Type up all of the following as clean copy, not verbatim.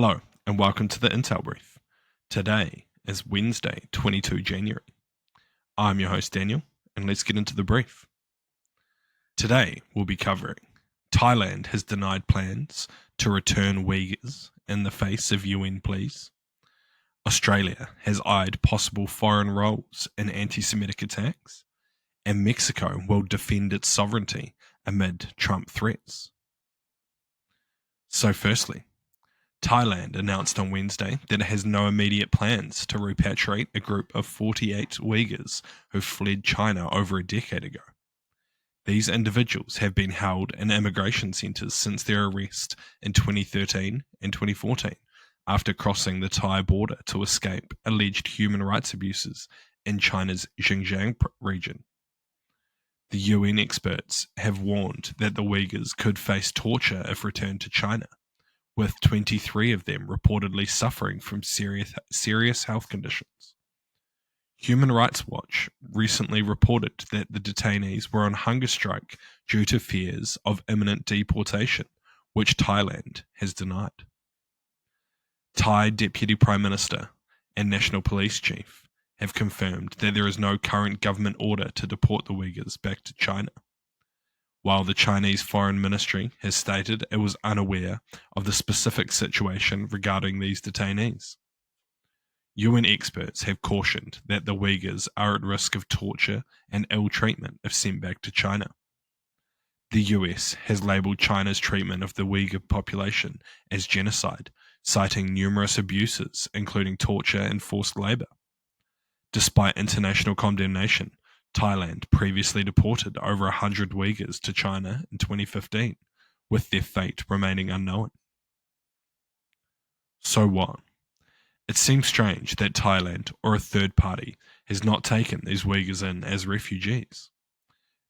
Hello, and welcome to the Intel Brief. Today is Wednesday, 22 January. I'm your host, Daniel, and let's get into the brief. Today, we'll be covering Thailand has denied plans to return Uyghurs in the face of UN pleas. Australia has eyed possible foreign roles in antisemitic attacks. And Mexico will defend its sovereignty amid Trump threats. So firstly, Thailand announced on Wednesday that it has no immediate plans to repatriate a group of 48 Uyghurs who fled China over a decade ago. These individuals have been held in immigration centres since their arrest in 2013 and 2014 after crossing the Thai border to escape alleged human rights abuses in China's Xinjiang region. The UN experts have warned that the Uyghurs could face torture if returned to China, with 23 of them reportedly suffering from serious health conditions. Human Rights Watch recently reported that the detainees were on hunger strike due to fears of imminent deportation, which Thailand has denied. Thai Deputy Prime Minister and National Police Chief have confirmed that there is no current government order to deport the Uyghurs back to China, while the Chinese Foreign Ministry has stated it was unaware of the specific situation regarding these detainees. UN experts have cautioned that the Uyghurs are at risk of torture and ill treatment if sent back to China. The US has labelled China's treatment of the Uyghur population as genocide, citing numerous abuses, including torture and forced labour. Despite international condemnation, Thailand previously deported over 100 Uyghurs to China in 2015, with their fate remaining unknown. So what? It seems strange that Thailand or a third party has not taken these Uyghurs in as refugees.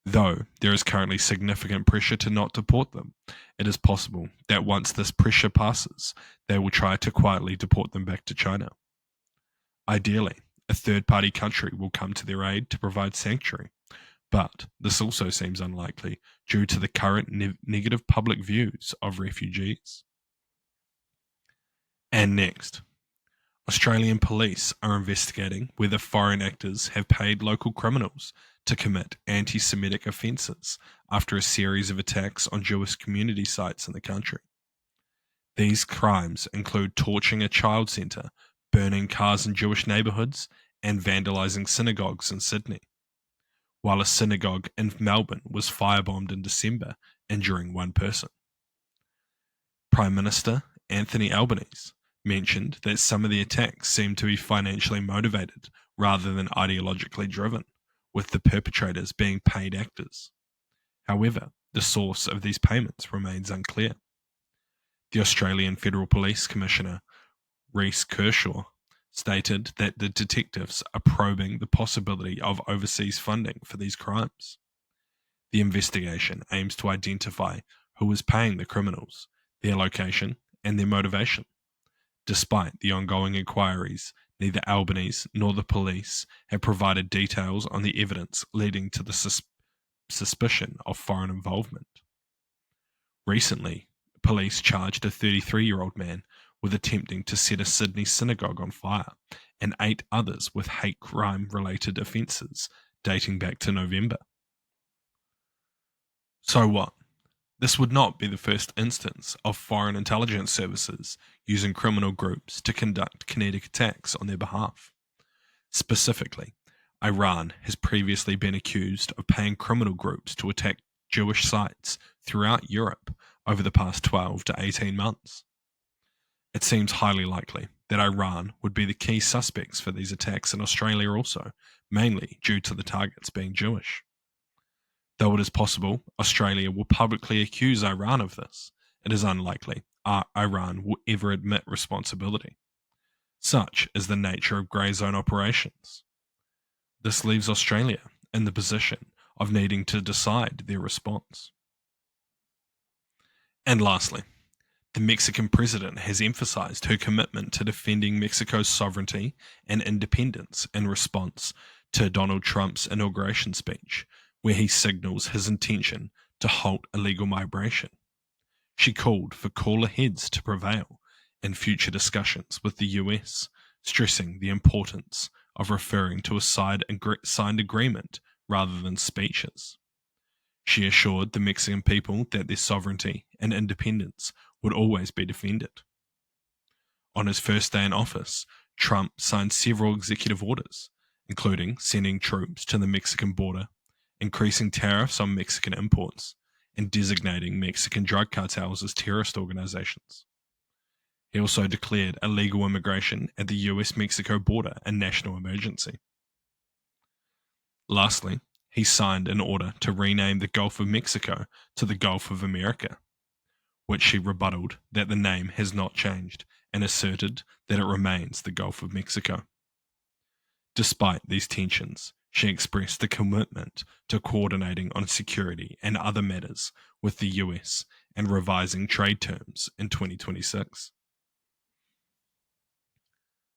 Though there is currently significant pressure to not deport them, it is possible that once this pressure passes, they will try to quietly deport them back to China. Ideally, a third-party country will come to their aid to provide sanctuary, but this also seems unlikely due to the current negative public views of refugees. And next, Australian police are investigating whether foreign actors have paid local criminals to commit anti-Semitic offences after a series of attacks on Jewish community sites in the country. These crimes include torching a child centre, burning cars in Jewish neighbourhoods, and vandalising synagogues in Sydney, while a synagogue in Melbourne was firebombed in December, injuring one person. Prime Minister Anthony Albanese mentioned that some of the attacks seemed to be financially motivated rather than ideologically driven, with the perpetrators being paid actors. However, the source of these payments remains unclear. The Australian Federal Police Commissioner, Reece Kershaw, stated that the detectives are probing the possibility of overseas funding for these crimes. The investigation aims to identify who is paying the criminals, their location, and their motivation. Despite the ongoing inquiries, neither Albanese nor the police have provided details on the evidence leading to the suspicion of foreign involvement. Recently, police charged a 33-year-old man with attempting to set a Sydney synagogue on fire, and 8 others with hate crime-related offences dating back to November. So what? This would not be the first instance of foreign intelligence services using criminal groups to conduct kinetic attacks on their behalf. Specifically, Iran has previously been accused of paying criminal groups to attack Jewish sites throughout Europe over the past 12 to 18 months. It seems highly likely that Iran would be the key suspects for these attacks in Australia also, mainly due to the targets being Jewish. Though it is possible Australia will publicly accuse Iran of this, it is unlikely Iran will ever admit responsibility. Such is the nature of grey zone operations. This leaves Australia in the position of needing to decide their response. And lastly, the Mexican president has emphasized her commitment to defending Mexico's sovereignty and independence in response to Donald Trump's inauguration speech, where he signals his intention to halt illegal migration. She called for cooler heads to prevail in future discussions with the US, stressing the importance of referring to a signed agreement rather than speeches. She assured the Mexican people that their sovereignty and independence would always be defended. On his first day in office, Trump signed several executive orders, including sending troops to the Mexican border, increasing tariffs on Mexican imports, and designating Mexican drug cartels as terrorist organizations. He also declared illegal immigration at the US-Mexico border a national emergency. Lastly, he signed an order to rename the Gulf of Mexico to the Gulf of America, which she rebutted that the name has not changed and asserted that it remains the Gulf of Mexico. Despite these tensions, she expressed a commitment to coordinating on security and other matters with the US and revising trade terms in 2026.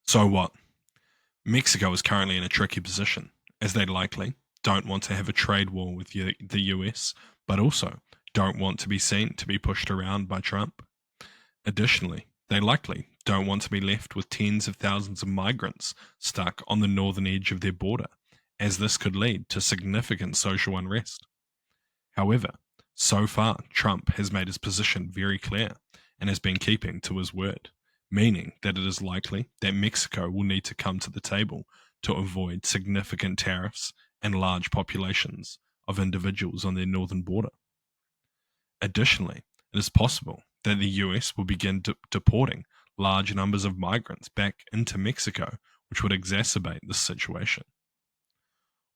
So what? Mexico is currently in a tricky position, as they likely don't want to have a trade war with the US, but also don't want to be seen to be pushed around by Trump. Additionally, they likely don't want to be left with tens of thousands of migrants stuck on the northern edge of their border, as this could lead to significant social unrest. However, so far, Trump has made his position very clear and has been keeping to his word, meaning that it is likely that Mexico will need to come to the table to avoid significant tariffs and large populations of individuals on their northern border. Additionally, it is possible that the US will begin deporting large numbers of migrants back into Mexico, which would exacerbate this situation.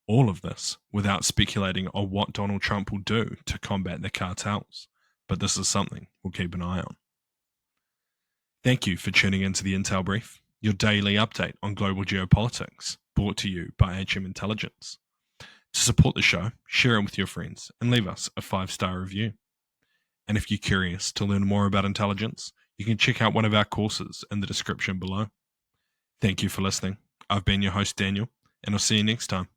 All of this without speculating on what Donald Trump will do to combat the cartels, but this is something we'll keep an eye on. Thank you for tuning into the Intel Brief, your daily update on global geopolitics, brought to you by HM Intelligence. To support the show, share it with your friends and leave us a 5-star review. And if you're curious to learn more about intelligence, you can check out one of our courses in the description below. Thank you for listening. I've been your host, Daniel, and I'll see you next time.